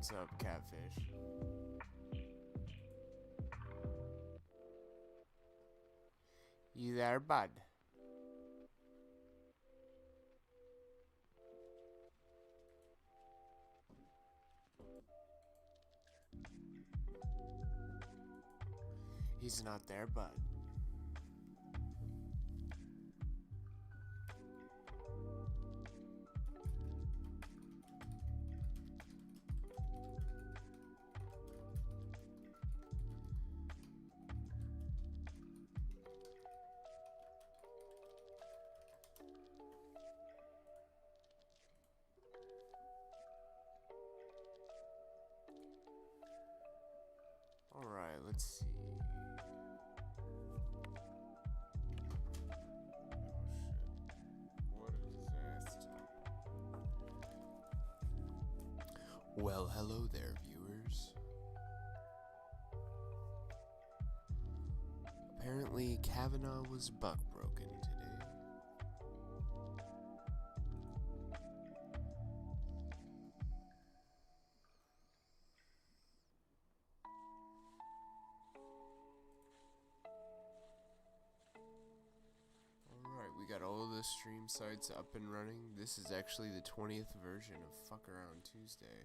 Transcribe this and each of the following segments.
What's up, Catfish? You there, bud? He's not there, bud. Alright, let's see. What is this? Well, hello there, viewers. Apparently, Kavanaugh was buck broken today. Alright, we got all the stream sites up and running. This is actually the 20th version of Fuck Around Tuesday.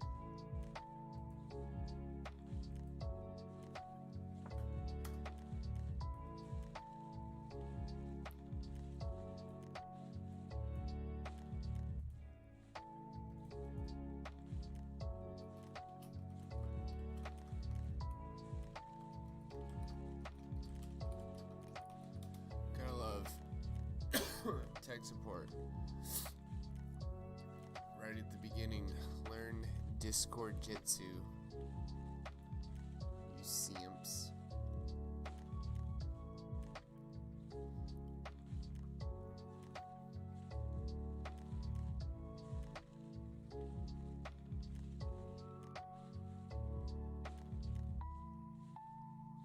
Gotta love tech support. Right at the beginning, learn Discord Jitsu. You simps.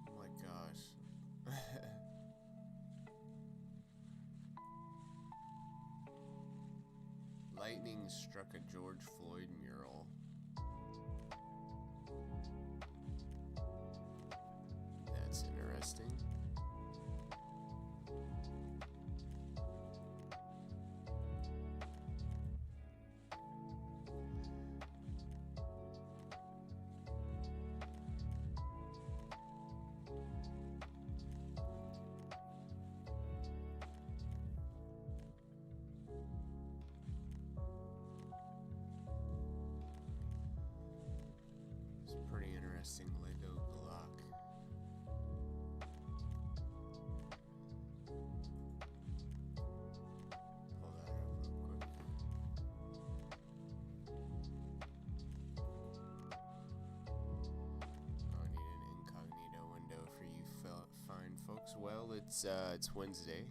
Oh my gosh. Lightning struck a George Floyd mural. That's interesting. It's a pretty interesting Lego block. Pull that up real quick. I need an incognito window for you fine folks. Well, it's Wednesday.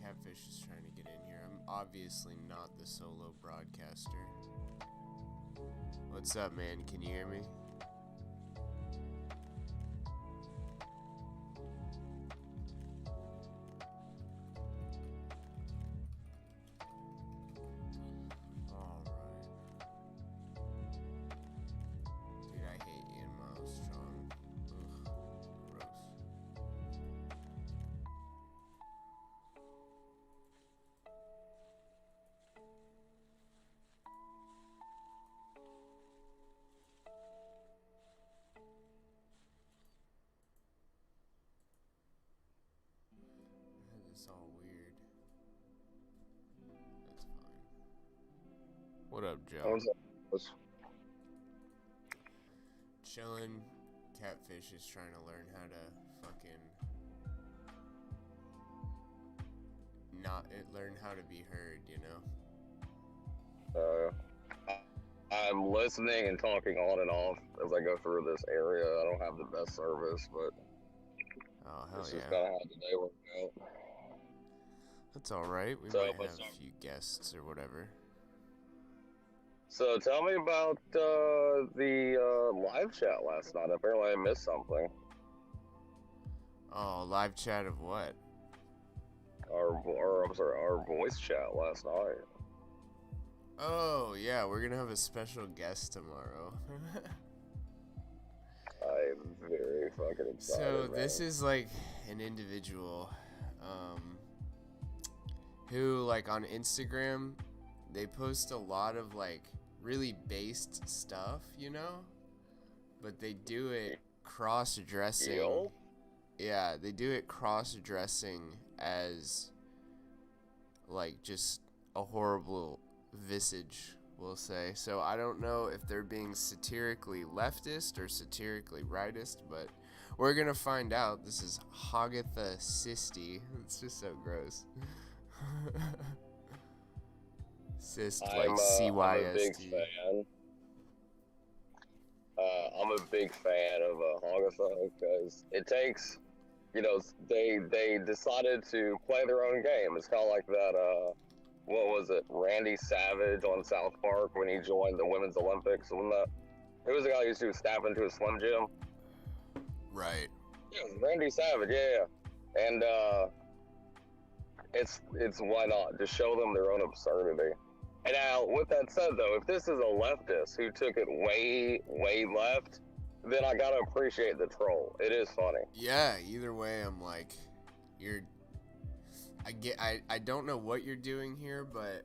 Catfish is trying to get in here. I'm obviously not the solo broadcaster. What's up, man? Can you hear me? Alright. Dude, I hate Ian Miles Strong. Ugh. Gross. It's all weird. That's fine. What up, Joe? Chillin'. Catfish is trying to learn how to fucking learn how to be heard, you know? I'm listening and talking on and off as I go through this area. I don't have the best service, but Oh, hell this is yeah. kind of how the day worked out. That's alright. We might have a few guests or whatever. So tell me about the live chat last night. Apparently I missed something. Oh, live chat of what? Our voice chat last night. Oh, yeah, we're gonna have a special guest tomorrow. I'm very fucking excited. So, this is like an individual who, like, on Instagram, they post a lot of, like, really based stuff, you know? But they do it cross-dressing. Yo? Yeah, they do it cross-dressing as, like, just a horrible visage, we'll say. So I don't know if they're being satirically leftist or satirically rightist, but we're gonna find out. This is Hagatha Sisti. It's just so gross. Cyst, like I'm a big CYST. fan. I'm a big fan of Hagatha because it takes, you know, they decided to play their own game. It's kind of like that. What was it? Randy Savage on South Park when he joined the Women's Olympics. Wasn't that? Who was the guy who used to snap into a Slim Jim? Right. Yeah, it was Randy Savage. Yeah. And it's why not just show them their own absurdity. And now, with that said, though, if this is a leftist who took it way left, then I gotta appreciate the troll. It is funny. Yeah, either way, I'm like, I don't know what you're doing here, but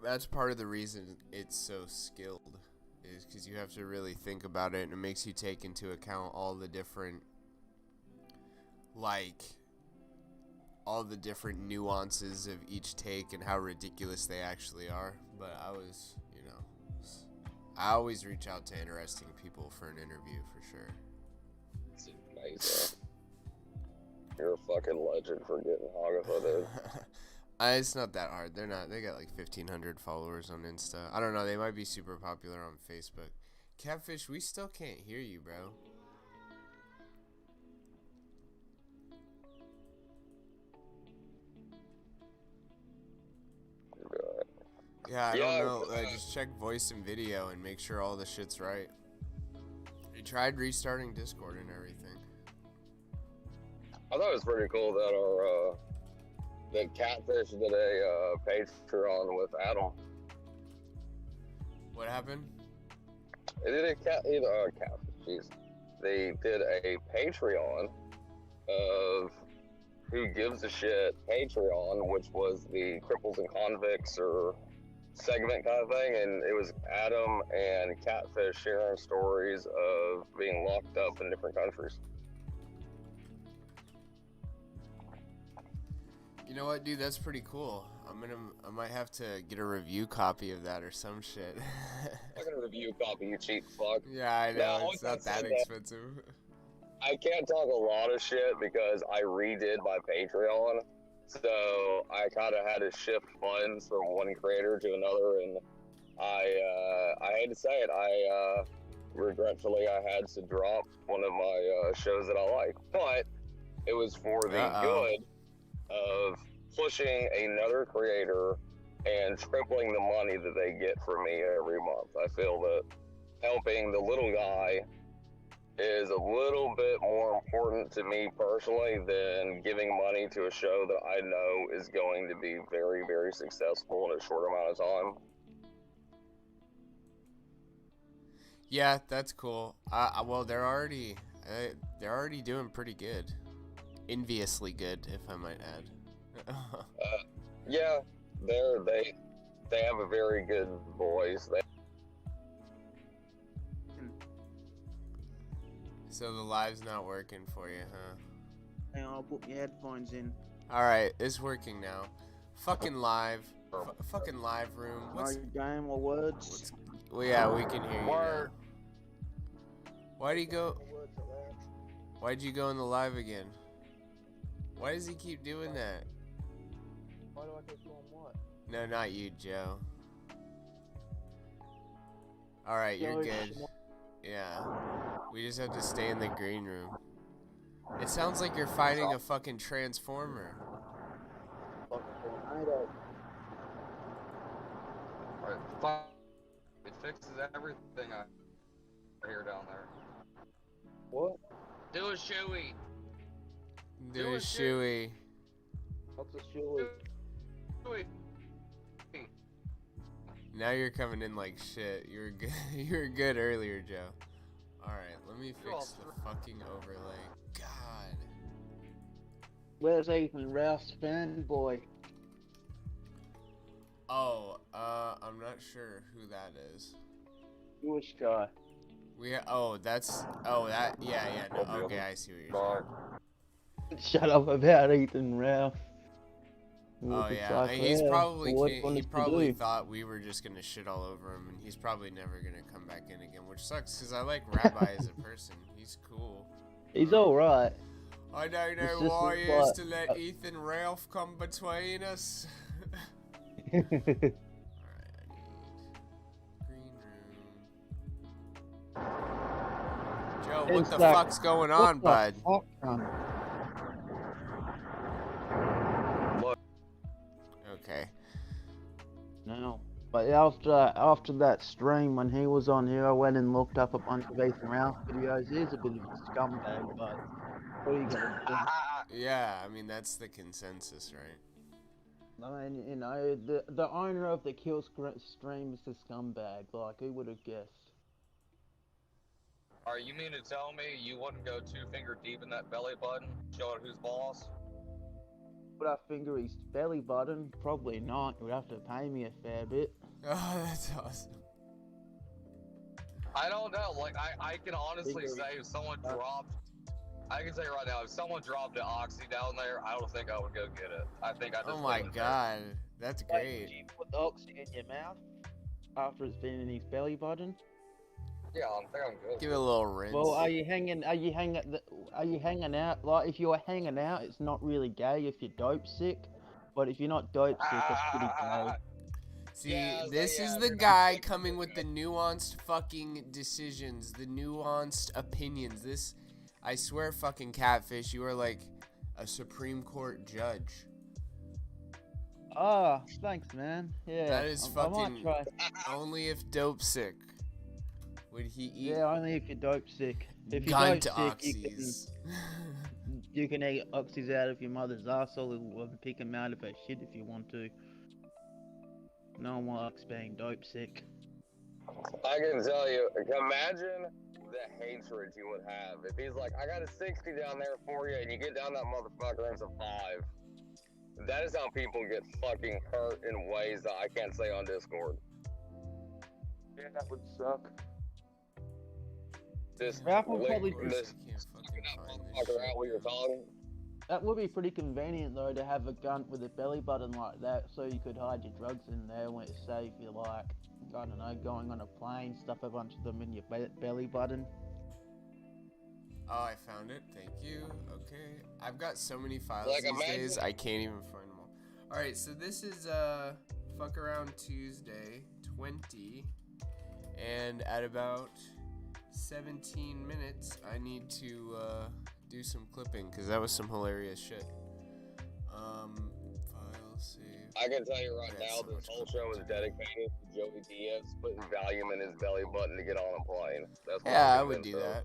that's part of the reason it's so skilled, is because you have to really think about it, and it makes you take into account all the different, like, all the different nuances of each take and how ridiculous they actually are. But I always reach out to interesting people for an interview, for sure. It's amazing. You're a fucking legend for getting Hagatha, dude. It's not that hard. They got like 1,500 followers on Insta. I don't know. They might be super popular on Facebook. Catfish, we still can't hear you, bro. Yeah, I don't know. Just check voice and video and make sure all the shit's right. We tried restarting Discord and everything. I thought it was pretty cool that that Catfish did a Patreon with Adam. What happened? They did Catfish. Jeez. They did a Patreon of Who Gives a Shit Patreon, which was the Cripples and Convicts or segment kind of thing, and it was Adam and Catfish sharing stories of being locked up in different countries. You know what, dude? That's pretty cool. I might have to get a review copy of that or some shit. I'm gonna review a copy, you cheap fuck. Yeah, I know. No, it's not that expensive. I can't talk a lot of shit because I redid my Patreon. So I kind of had to shift funds from one creator to another, and I hate to say it, regretfully I had to drop one of my shows that I like, but it was for the good of pushing another creator and tripling the money that they get from me every month. I feel that helping the little guy is a little bit more important to me personally than giving money to a show that I know is going to be very, very successful in a short amount of time. Yeah, that's cool. Well, they're already doing pretty good, enviously good, if I might add. Yeah, they have a very good voice. So the live's not working for you, huh? Hang on, I'll put your headphones in. Alright, it's working now. Fucking live. Fucking live room. No game or words. Well, yeah, we can hear you now. Why'd you go in the live again? Why does he keep doing that? Why do I keep doing what? No, not you, Joe. Alright, you're good. Yeah. We just have to stay in the green room. It sounds like you're fighting a fucking transformer. It fixes everything I hear down there. What? Do a shoey. Do a shoey. What's a shoey? Shoey. Now you're coming in like shit. You were good. You were good earlier, Joe. All right, let me fix the fucking overlay. God. Where's Ethan? Ralph's fanboy. Oh, I'm not sure who that is. Jewish guy. Yeah, no, okay, I see what you're saying. Shut up about Ethan Ralph. Oh It's yeah, like, and he's yeah, probably what do you want he us to probably do? thought we were just gonna shit all over him, and he's probably never gonna come back in again, which sucks because I like Rabbi as a person. He's cool. He's alright. I don't It's know just why his he is butt. to let Ethan Ralph come between us. Alright, I need green room. Joe, what It's the like, fuck's going on, bud? Fuck, man? Okay. No. But after that stream when he was on here, I went and looked up a bunch of Ethan Ralph videos. He's a bit of a scumbag, but what are you gonna Yeah, I mean that's the consensus, right? do? I mean, you know, the owner of the Kill Stream is a scumbag. Like, who would have guessed? Are you mean to tell me you wouldn't go 2 finger deep in that belly button, showing who's boss? Would I finger his belly button? Probably not. He would have to pay me a fair bit. Oh, that's awesome. I don't know. Like, I can honestly Finger- say if someone dropped, I can say right now, if someone dropped an oxy down there, I don't think I would go get it. I think I just. Oh my leave it there. god, that's Wait, great. do you put the oxy in your mouth after it's been in his belly button? Yeah, I think I'm good. Give it a little rinse. Well, are you hanging out? Like, if you're hanging out, it's not really gay if you're dope sick. But if you're not dope sick, it's pretty gay. See, Yeah, this yeah, is if the you're not guy sick, coming you're with the nuanced fucking decisions, the nuanced opinions. This, I swear, fucking Catfish, you are like a Supreme Court judge. Ah, thanks, man. Yeah. That is I might fucking- try. Only if dope sick would he eat Yeah, only if you're dope sick. If you're gunt dope sick, oxys. you can eat oxys out of your mother's arsehole and pick them out of her shit if you want to. No one likes being dope sick. I can tell you, imagine the hatred you would have if he's like, I got a 60 down there for you, and you get down that motherfucker and it's a 5. That is how people get fucking hurt in ways that I can't say on Discord. Yeah, that would suck. Just Ralph will lick probably this Can't fucking that find this motherfucker shit. out with your tongue. That would be pretty convenient though to have a gun with a belly button like that, so you could hide your drugs in there when it's safe. You're like, I don't know, going on a plane, stuff a bunch of them in your belly button. Oh, I found it. Thank you. Okay. I've got so many files Like, these imagine- days, I can't even find them all. Alright, so this is Fuck Around Tuesday 20. And at about 17 minutes, I need to do some clipping, because that was some hilarious shit. File save. I can tell you right Yeah, now, so this much whole show is dedicated to Joey Diaz putting Valium in his belly button to get on a plane. That's what Yeah, I'm I would do convinced of. that.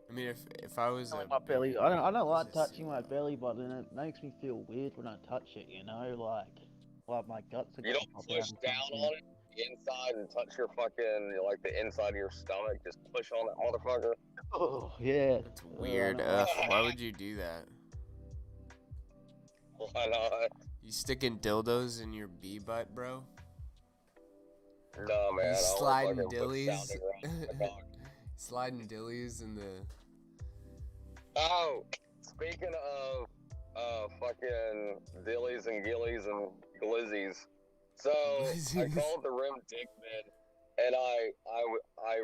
I mean, if I was a My belly, I don't like Just, touching my belly button. It makes me feel weird when I touch it. You know, like my guts are You gonna don't pop push out or down something. on it, the inside, and touch your fucking, like, the inside of your stomach. Just push on that motherfucker. Oh yeah. That's weird. I know. Why would you do that? Why not? You sticking dildos in your bee butt, bro? No, man. I don't sliding fucking put dillies? sounding around my cock. Sliding dillies in the. Oh, speaking of fucking dillies and gillies and glizzies, so I Glizzies. called the Rim Dickman, and I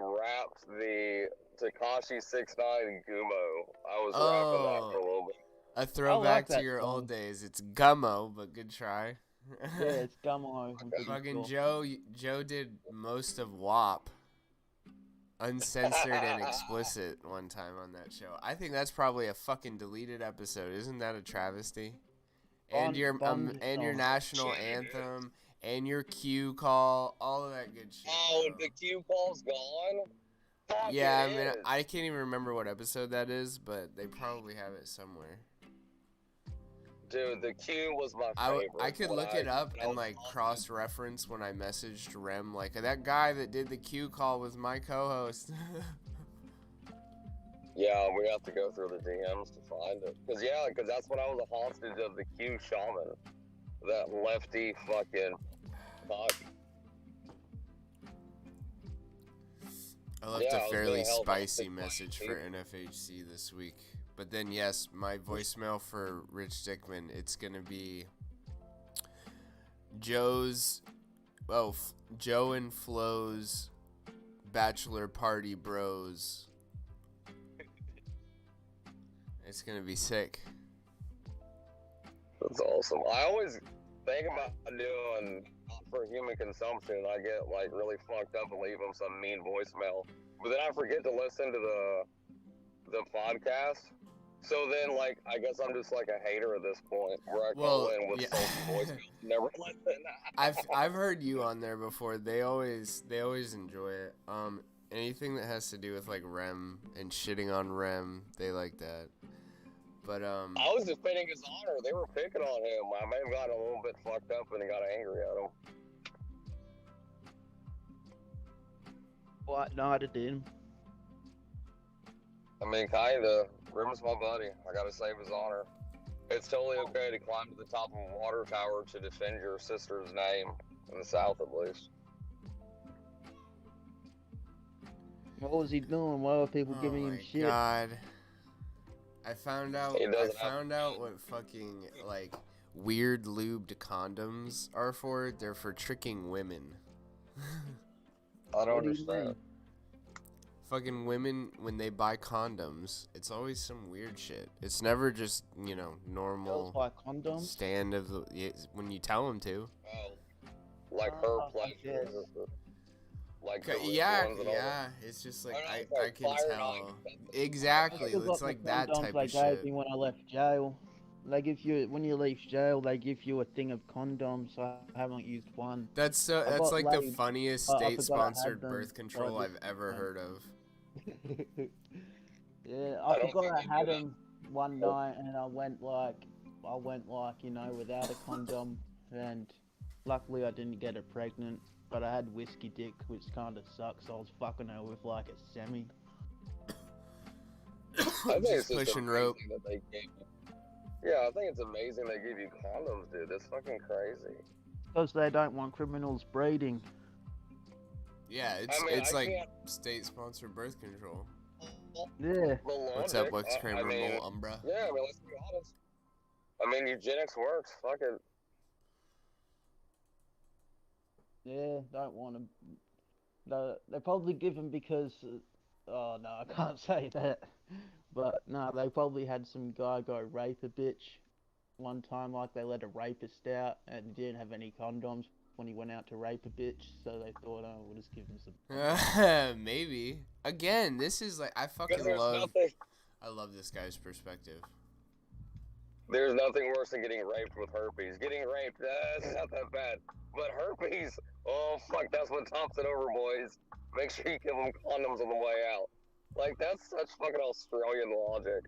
wrapped the Tekashi 6ix9ine Gumo. I was wrapping that for a little bit. A throwback to that your song. old days. It's Gummo, but good try. Yeah, it's gummo. I'm pretty Fucking sure. Joe did most of WAP, uncensored and explicit, one time on that show. I think that's probably a fucking deleted episode. Isn't that a travesty? And Bond your song. national Shit, dude. anthem and your cue call, all of that good shit. Oh, bro. the cue ball's gone? Fuck, Yeah, I it mean, is. I can't even remember what episode that is, but they probably have it somewhere. Dude, the Q was my favorite. I could When look it up when I and was like talking- cross-reference when I messaged Rem, like that guy that did the Q call was my co-host. Yeah, we have to go through the DMs to find it. Cause that's when I was a hostage of the Q shaman, that lefty fucking fuck. I left Yeah, I a was fairly being held spicy hostage by message Q. for NFHC this week. But then, yes, my voicemail for Rich Dickman, it's going to be Joe and Flo's bachelor party bros. It's going to be sick. That's awesome. I always think about doing for human consumption. I get like really fucked up and leave them some mean voicemail, but then I forget to listen to the podcast. So then, like, I guess I'm just like a hater at this point, where I call in with salty voicemail. Never listen. I've heard you on there before. They always enjoy it. Anything that has to do with like Rem and shitting on Rem, they like that. But I was defending his honor. They were picking on him. I may have gotten a little bit fucked up and got angry at him. White knighted him. I mean, kinda. Rim's my buddy. I gotta save his honor. It's totally okay to climb to the top of a water tower to defend your sister's name, in the South at least. What was he doing? Why were people giving him shit? God. I found out He doesn't have- what fucking like weird lubed condoms are for. They're for tricking women. I don't What do you mean? understand. Fucking women, when they buy condoms, it's always some weird shit. It's never just, Girls normal buy condoms. stand of the when you tell them to. Oh, like her Oh, pleasure. yes. Like the Yeah, ones and all that. yeah. It's just like I know, I it's like can fire tell. knife. Exactly. I still It's got the like that condoms type they of gave shit. me when I left jail. They give you when you leave jail, they give you a thing of condoms. I haven't used one. That's got like the laid, funniest but I forgot I had state-sponsored them, birth so I control just- I've ever heard of. Yeah, I I don't forgot think I they had do that. them one night, and I went like without a condom, and luckily I didn't get her pregnant. But I had whiskey dick, which kind of sucks. So I was fucking her with like a semi. I think it's Just just pushing amazing rope. that they gave you. Yeah, I think it's amazing they give you condoms, dude. That's fucking crazy. Because they don't want criminals breeding. Yeah, it's I mean, it's I like can't- state-sponsored birth control. Yeah. The What's up, logic, Lex Kramer, I mean, Mole Umbra? yeah, I mean, let's be honest. I mean, eugenics works. Fuck it. Yeah, don't want them. They probably give them because. Oh no, I can't say that. But no, they probably had some guy go rape a bitch one time. Like they let a rapist out and he didn't have any condoms when he went out to rape a bitch. So they thought, oh, we'll just give him some. Maybe. Again, this is like I fucking Because I love this guy's perspective. there's nothing worse than getting raped with herpes. Getting raped, that's not that bad. But herpes, oh fuck, that's what tops it over, boys. Make sure you give them condoms on the way out. Like, that's such fucking Australian logic.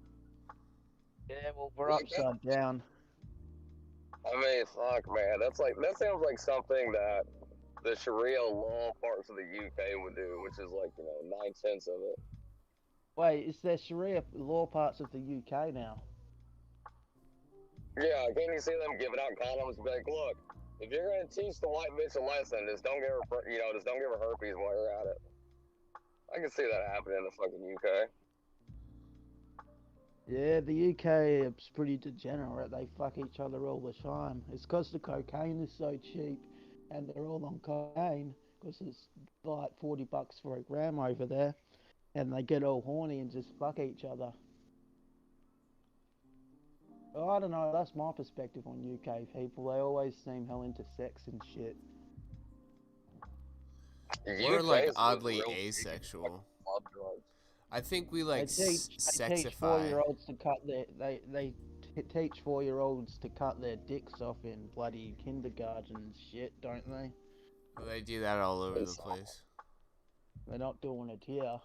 Yeah, well, we're Like that- upside down. I mean, fuck, man. That sounds like something that the Sharia law parts of the UK would do, which is like, 9/10 of it. Wait, is there Sharia law parts of the UK now? Yeah, can't you see them giving out condoms and be like, look, if you're gonna teach the white bitch a lesson, just don't give her, just don't give her herpes while you're at it. I can see that happening in the fucking UK. Yeah, the UK is pretty degenerate. They fuck each other all the time. It's because the cocaine is so cheap, and they're all on cocaine because it's like $40 for a gram over there, and they get all horny and just fuck each other. Oh, I don't know. That's my perspective on UK people. They always seem hell into sex and shit. We're UK like is oddly real asexual. love drugs. I think we like They teach sexify. 4-year-olds to cut their teach 4-year-olds to cut their dicks off in bloody kindergarten and shit, don't they? They do that all over the It's- They're not doing it here. place.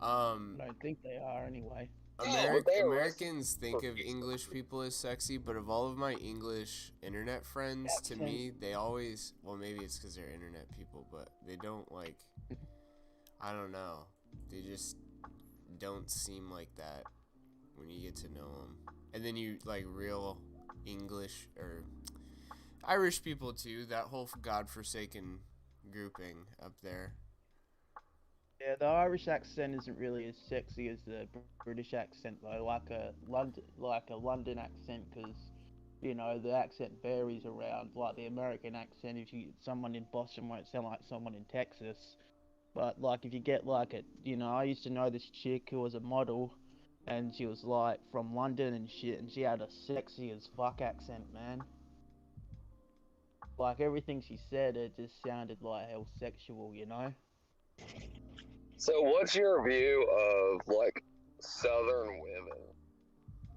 I don't think they are anyway. Yeah, but they arrested Americans for think of Facebook. English people as sexy, but of all of my English internet friends, to Accent. me, they always, well, maybe it's because they're internet people, but they don't like, I don't know, they just don't seem like that when you get to know them. And then you, like, real English, or Irish people too, that whole godforsaken grouping up there. Yeah, the Irish accent isn't really as sexy as the British accent though, like a London accent, because you know the accent varies around. Like the American accent, if you someone in Boston won't sound like someone in Texas, but like if you get like a, you know, I used to know this chick who was a model, and she was like from London and shit, and she had a sexy as fuck accent, man. Like everything she said, it just sounded like hell sexual, you know. So, what's your view of like Southern women?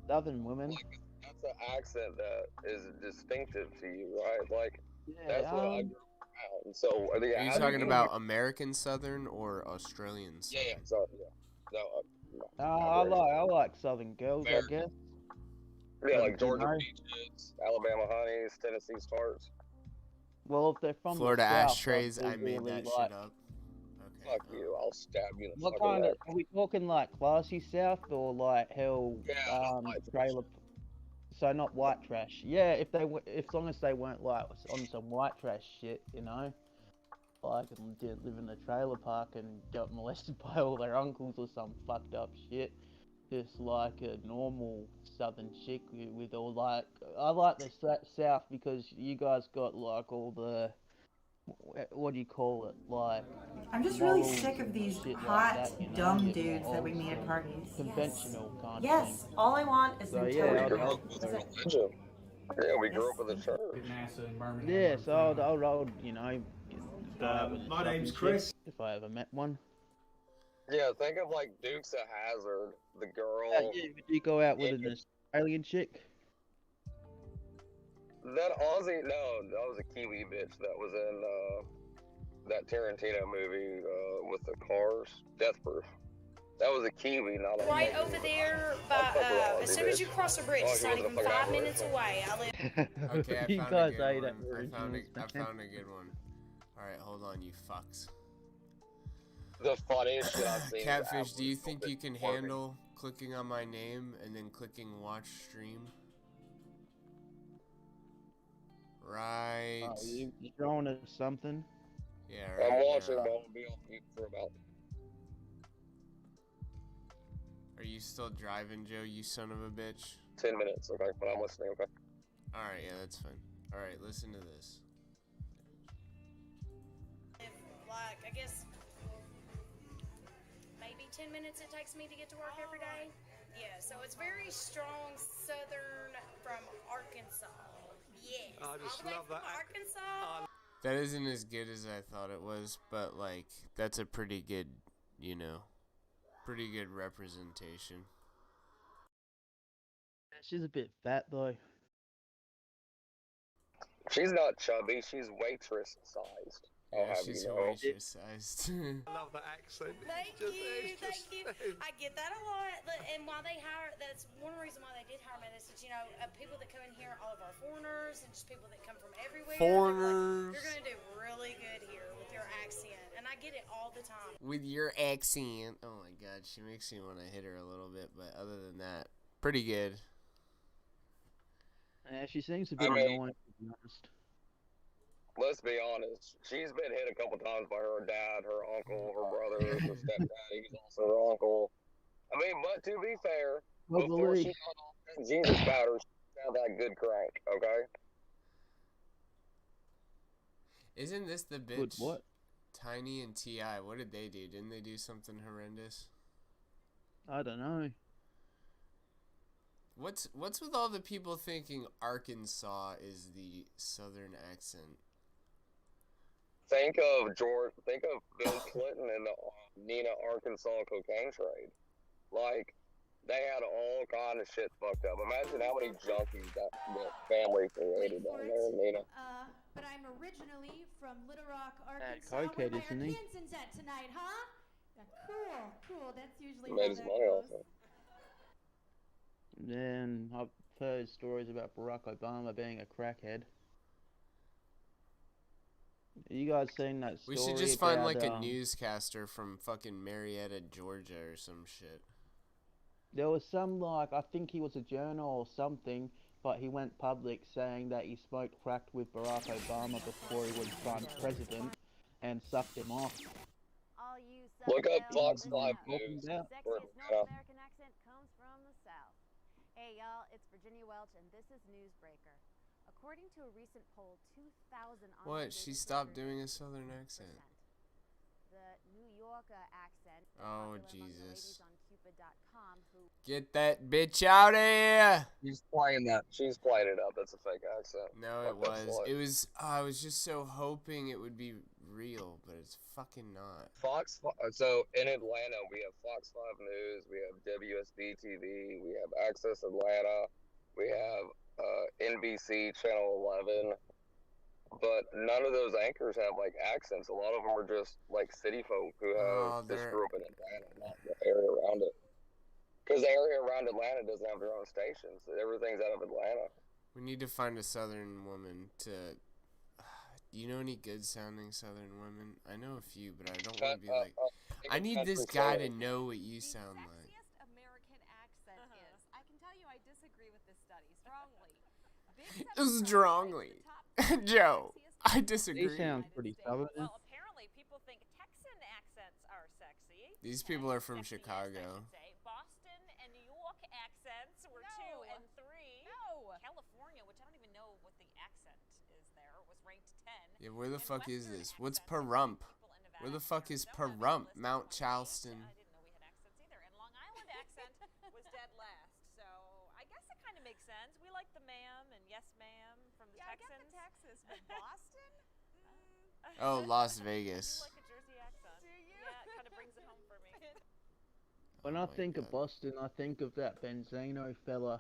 Southern women. Like, that's an accent that is distinctive to you, right? Like, Yeah, that's what I grew up around. So, Are you how do talking you- about American Southern or Australian Yeah, Southern? yeah. Sorry, yeah. No, I like Southern girls, I American. guess. Yeah, But, like Georgia you know, peaches, Alabama honeys, Tennessee tarts. well, if they're from Florida the South, ashtrays, they I made really that like. shit up. Okay. Fuck you! I'll stab you in the What fucking kind of? neck. Are we talking like classy South or like hell Yeah, not white trash. trailer? So not white trash. Yeah, if as long as they weren't like on some white trash shit, you know, like and didn't live in a trailer park and got molested by all their uncles or some fucked up shit. Just like a normal southern chick with all like, I like the South because you guys got like all the, what do you call it, like I'm just really morals sick of and these shit like hot, that, you know, dumb your dudes that we morals meet at and parties. conventional kind of Yes, thing. all I want is So, an yeah, We intelligent. grew up with religion. Yeah, we grew up with the church. NASA in Birmingham. Yeah, so I'll you know, My name's Chris. if I ever met one. Yeah, think of like Dukes of Hazard, the girl. Yeah, would you go out with an Australian chick? That Aussie, no, that was a Kiwi bitch that was in that Tarantino movie with the cars, Death Proof. That was a Kiwi, not a Right over there, as soon as you cross the bridge, it's not even 5 minutes away. I live. Okay, You I guys found a ate good it one. I found originals, a man. good one. Alright, hold on, you fucks. The funniest shit I've seen. Catfish, do you think you can handle clicking on my name and then clicking watch stream? Right. Oh, you showing us something? Yeah, I'm right. watching, now. but I'll be on mute for about. Are you still driving, Joe, you son of a bitch? 10 minutes, okay? But I'm listening, okay? Alright, yeah, that's fine. Alright, listen to this. Like, I guess maybe 10 minutes it takes me to get to work every day. Yeah, so it's very strong southern from Arkansas. Yes, I just all the way love from that. Arkansas. That isn't as good as I thought it was, but, like, that's a pretty good, you know, pretty good representation. She's a bit fat though. She's not chubby, she's waitress sized. I'll Yeah, have she's you know. waitress sized. I love that accent. Thank you. I get that a lot. And why they hire, that's one reason why they did hire me. They said, you know, people that come in here, all of our foreigners and just people that come from everywhere. Foreigners. You're going to do really good here with your accent. And I get it all the time. With your accent. Oh my god, she makes me want to hit her a little bit, but other than that, pretty good. Yeah, she seems a bit I mean- annoying, to be honest. Let's be honest. She's been hit a couple times by her dad, her uncle, her brother, her stepdad. He's also her uncle. I mean, but to be fair, Well, before believe. she got off that Jesus powder, she found that good crank, okay? Isn't this the Good bitch? what? Tiny and T.I. What did they do? Didn't they do something horrendous? I don't know. What's with all the people thinking Arkansas is the southern accent? Think of Bill Clinton and the Nina, Arkansas cocaine trade. Like, they had all kind of shit fucked up. Imagine how many junkies that family created down there in Nina. But I'm originally from Little Rock, That Arkansas. cokehead, Where my isn't he? Arkansans at tonight, huh? Yeah, cool. That's usually Made how his that money off goes. it. Then I've heard stories about Barack Obama being a crackhead. You guys seen that story We should just find about, like a newscaster from fucking Marietta, Georgia or some shit. There was some, like, I think he was a journal or something, but he went public saying that he smoked crack with Barack Obama before he was prime president and sucked him off. Look up Fox You know what 5 I'm talking News. about? Or, American accent comes from the South. Hey y'all, it's Virginia Welch and this is Newsbreaker. According to a recent poll, 2,000 What? She stopped doing a southern accent. The New Yorker accent. Oh, popular among the Jesus. ladies on Cupid.com who Get that bitch out of here! She's playing that. She's playing it up. That's a fake accent. No, it Fuck that was. slut. It was. I was just so hoping it would be real, but it's fucking not. So in Atlanta, we have Fox 5 News, we have WSB TV, we have Access Atlanta, we have NBC Channel 11, but none of those anchors have like accents. A lot of them are just like city folk who have just grew up in Atlanta, not the area around it. Because the area around Atlanta doesn't have their own stations. Everything's out of Atlanta. We need to find a southern woman to. Do you know any good sounding southern women? I know a few, but I don't want to be like. I need this guy to know what you sound like. sexiest American accent is. I can tell you I disagree with this study strongly. Strongly. Joe, I He disagree. sounds pretty southern. Well, apparently people think Texan accents are sexy. These people are from Sexiest, Chicago. I should say. Boston and New York accents were 2 and 3. No. California, which I don't even know what the accent is there, was ranked 10. Yeah, where the And fuck is Western this? What's accents, Pahrump? people in Nevada Where the and fuck is Arizona have Pahrump? listed Mount on the Charleston. page. I didn't know we had accents either. And Long Island accent was dead last. So I guess it kind of makes sense. We like the ma'am and yes ma'am from the Texans. I get the Texas, but Boston? Oh, Las I Vegas. do like a Jersey accent. Do you? Yeah, it kind of brings it home for me. When Oh I my think of God. Boston, I think of that Benzino fella.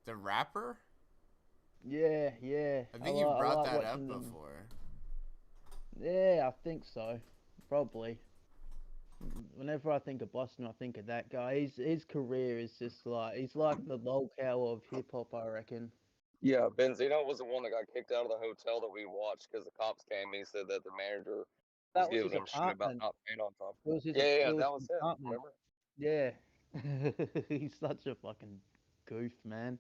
The rapper? Yeah, yeah. I think you I brought like that up watching them. before. Yeah, I think so. Probably. Whenever I think of Boston, I think of that guy. His career is just like, he's like the lolcow of hip hop, I reckon. Yeah, Benzino was the one that got kicked out of the hotel that we watched because the cops came and he said that the manager was That was his giving him shit about apartment. not paying on time. It was his, Yeah, it was that his was it. apartment. Remember? Yeah. He's such a fucking goof, man.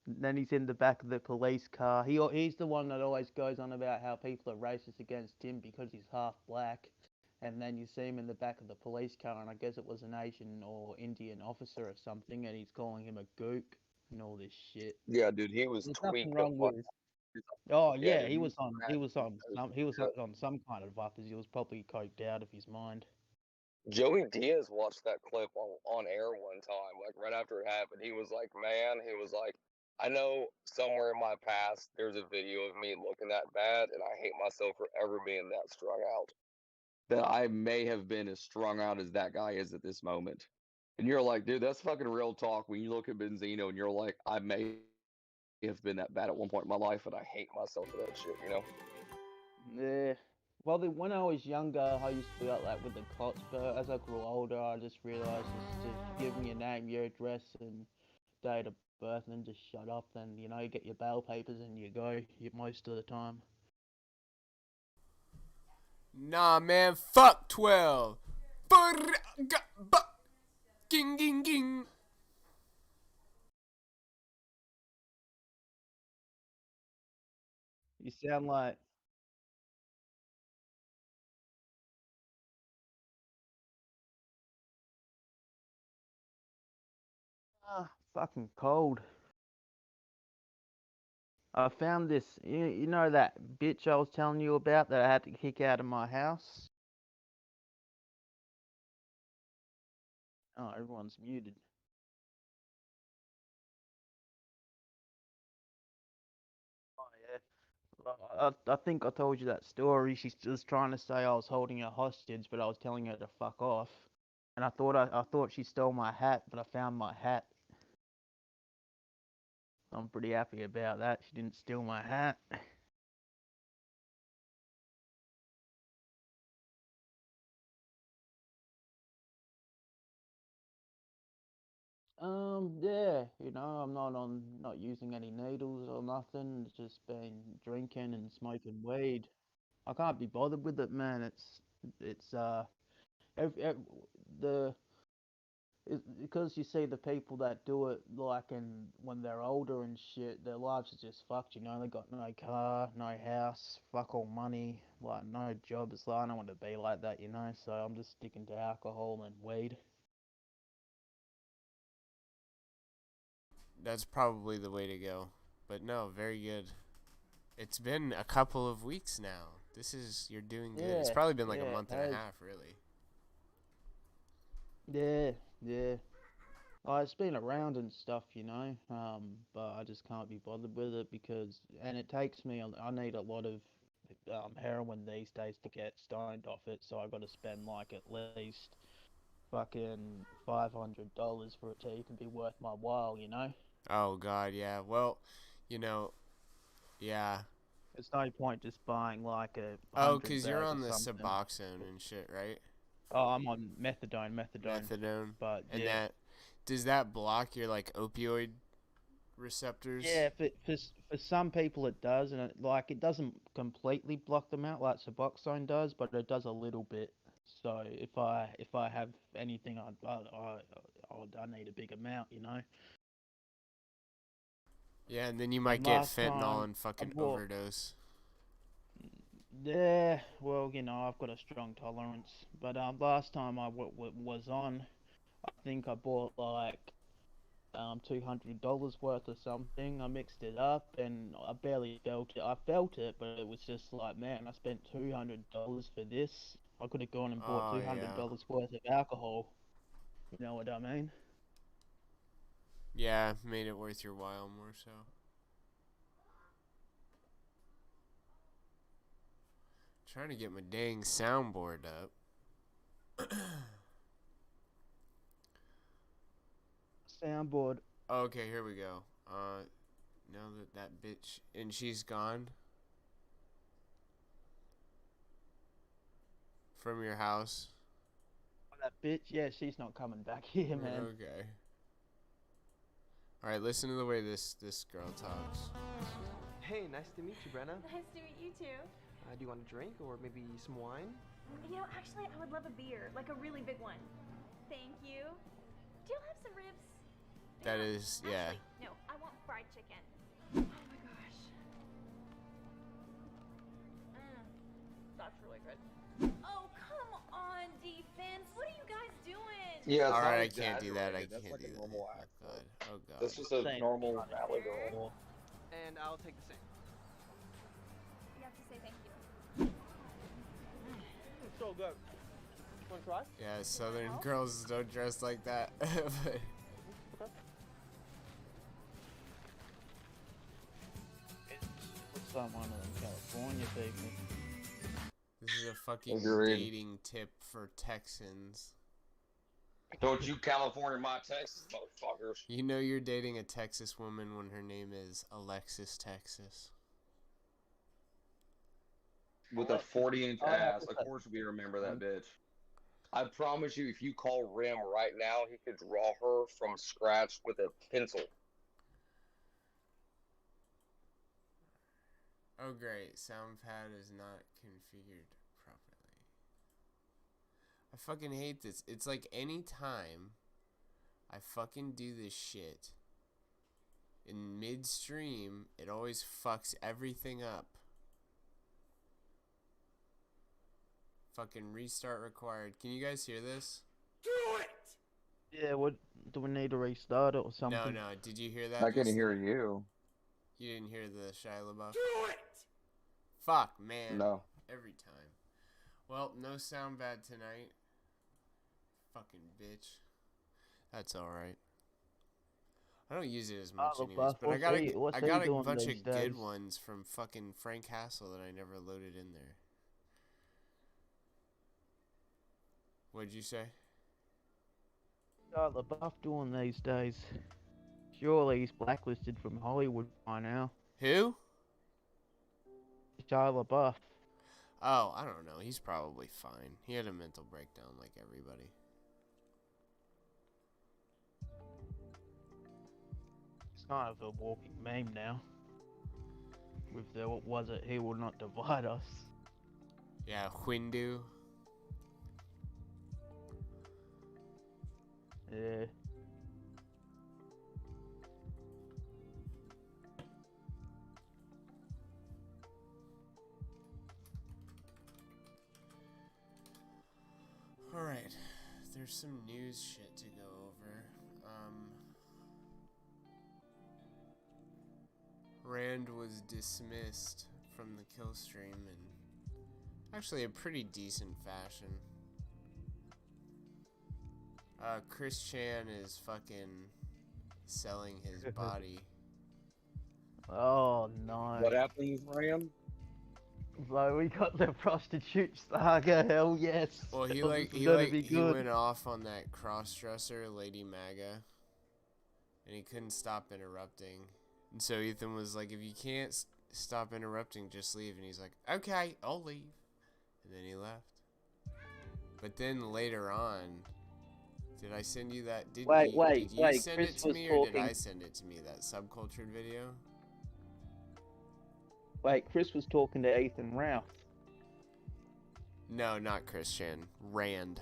Then he's in the back of the police car. He's the one that always goes on about how people are racist against him because he's half black. And then you see him in the back of the police car, and I guess it was an Asian or Indian officer or something, and he's calling him a gook and all this shit. Yeah, dude, he was There's nothing tweaked wrong up. with. Oh Yeah, yeah, dude, he was on Yeah. some kind of uppers. He was probably coked out of his mind. Joey Diaz watched that clip on air one time, like right after it happened. He was like, man, he was like, I know somewhere in my past there's a video of me looking that bad, and I hate myself for ever being that strung out. That I may have been as strung out as that guy is at this moment. And you're like, dude, that's fucking real talk. When you look at Benzino and you're like, I may have been that bad at one point in my life, and I hate myself for that shit, you know? Yeah. Well, when I was younger, I used to be like that with the cops, but as I grew older, I just realised just give me your name, your address, and date of birth, and then just shut up. Then you get your bail papers and you go. Most of the time. Nah, man, fuck 12. Ging, ging, ging. You sound like. Fucking cold. I found this. You know that bitch I was telling you about that I had to kick out of my house? Oh, everyone's muted. Oh, yeah. Well, I think I told you that story. She's just trying to say I was holding her hostage, but I was telling her to fuck off. And I thought she stole my hat, but I found my hat. I'm pretty happy about that. She didn't steal my hat. Yeah, I'm not using any needles or nothing. It's just been drinking and smoking weed. I can't be bothered with it, man. It's ev ev the because you see the people that do it like in when they're older and shit, their lives are just fucked. They got no car, no house, fuck all money, like no job. It's like I don't want to be like that. So I'm just sticking to alcohol and weed. That's probably the way to go. But no, very good. It's been a couple of weeks now. You're doing good. It's Yeah, probably been like a yeah, month and a half, really. yeah, yeah. It's been around and stuff. But I just can't be bothered with it and it takes me, I need a lot of heroin these days to get stoned off it, so I got to spend like at least fucking $500 for it to even be worth my while. Oh, God, yeah. Well, yeah. It's no point just buying like a Oh, 100 because you're bag on or the something. Suboxone and shit, right? Oh, I'm on methadone. Methadone. But And yeah. does that block your, like, opioid receptors? Yeah, for some people it does, and it doesn't completely block them out like Suboxone does, but it does a little bit. So if I have anything, I need a big amount. Yeah, and then you might And get last fentanyl time and I fucking bought, overdose. yeah, well, I've got a strong tolerance, but last time I was on, I think I bought like $200 worth of something. I mixed it up and I barely felt it. I felt it, but it was just like, man, I spent $200 for this. I could have gone and bought Oh, yeah. $200 worth of alcohol. You know what I mean? Yeah, made it worth your while more so. Trying to get my dang soundboard up. Soundboard. Okay, here we go. Now that bitch, and she's gone from your house. Oh, that bitch, yeah, she's not coming back here, man. Okay. All right, listen to the way this girl talks. Hey, nice to meet you, Brenna. Nice to meet you too. Do you want a drink or maybe some wine? Actually, I would love a beer, like a really big one. Thank you. Do you have some ribs? That is, yeah. Actually, no, I want fried chicken. Oh my gosh. That's really good. Oh, come on, defense. What are you guys doing? Yeah, all right, I can't do that. I can't do that. Normal Oh god. Oh god. That's just a normal valley girl. And I'll take the same. You have to say thank you. It's so good. Want to try? Yeah, Southern girls don't dress like that. But Someone in California, people. this is a fucking Agreed. dating tip for Texans. Don't you California my Texas motherfuckers. You know you're dating a Texas woman when her name is Alexis Texas. With a 40-inch ass, of course we remember that bitch. I promise you, if you call Rim right now, he could draw her from scratch with a pencil. Oh great, sound pad is not configured properly. I fucking hate this. It's like any time I fucking do this shit in midstream, it always fucks everything up. Fucking restart required. Can you guys hear this? Do it! Yeah, what do we need to restart it or something? No. Did you hear that? I can hear you. You didn't hear the Shia LaBeouf? Do it! Fuck, man. No. Every time. Well, no sound bad tonight. Fucking bitch. That's alright. I don't use it as much anyways, but I got a bunch of good ones from fucking Frank Castle that I never loaded in there. What'd you say? Shia LaBeouf doing these days? Surely he's blacklisted from Hollywood by now. Who? Shia LaBeouf. Oh, I don't know. He's probably fine. He had a mental breakdown like everybody. It's kind of a walking meme now. With the what was it? He will not divide us. Yeah, Windu. Yeah. Alright, there's some news shit to go over. Rand was dismissed from the kill stream in actually a pretty decent fashion. Chris Chan is fucking selling his body. Oh no. What happened, Ram? So we got the prostitute saga. Hell yes. Well, he He went off on that cross-dresser, Lady Maga, and he couldn't stop interrupting. And so Ethan was like, if you can't stop interrupting, just leave. And he's like, okay, I'll leave. And then he left. But then later on, did I send you that? Did you send it to me or did I send it to me, that subcultured video? Wait, Chris was talking to Ethan Ralph. No, not Christian. Rand.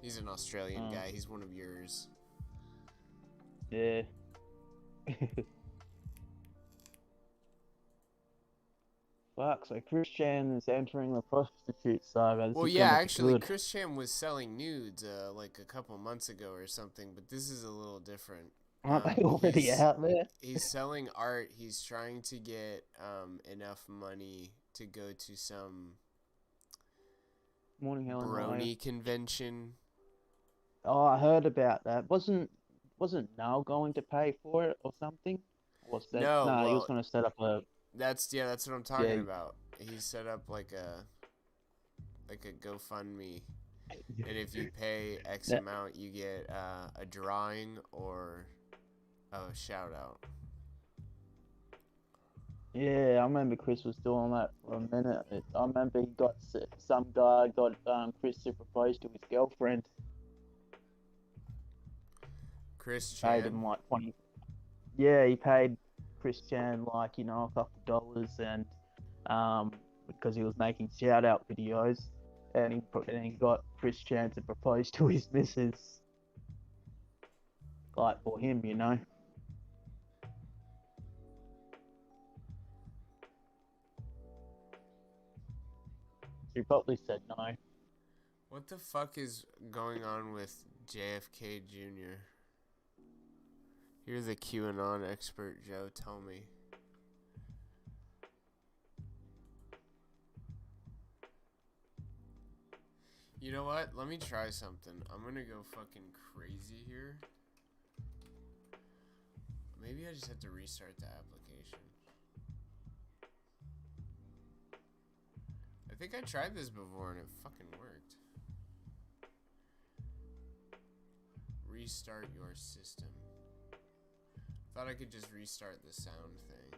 He's an Australian guy. He's one of yours. Yeah. Fuck, so Chris Chan is entering the prostitute saga. This Well, is yeah, gonna be actually, good. Chris Chan was selling nudes like a couple months ago or something, but this is a little different. Aren't they already out there? He's selling art. He's trying to get enough money to go to some Morning Helen brony convention. Oh, I heard about that. Wasn't Niall going to pay for it or something? Was that? No, he well, was going to set up a. That's what I'm talking about. He set up like a GoFundMe, and if you pay X amount, you get a drawing or a shout out. Yeah, I remember Chris was doing that for a minute. I remember some guy got Chris to propose to his girlfriend. Chris Chan. Paid him like 20. Yeah, he paid Chris Chan like a couple dollars, and because he was making shout out videos, and he got Chris Chan to propose to his missus, like for him, He probably said no. What the fuck is going on with JFK Jr.? You're the QAnon expert, Joe. Tell me. You know what? Let me try something. I'm gonna go fucking crazy here. Maybe I just have to restart the application. I think I tried this before and it fucking worked. Restart your system. Thought I could just restart the sound thing.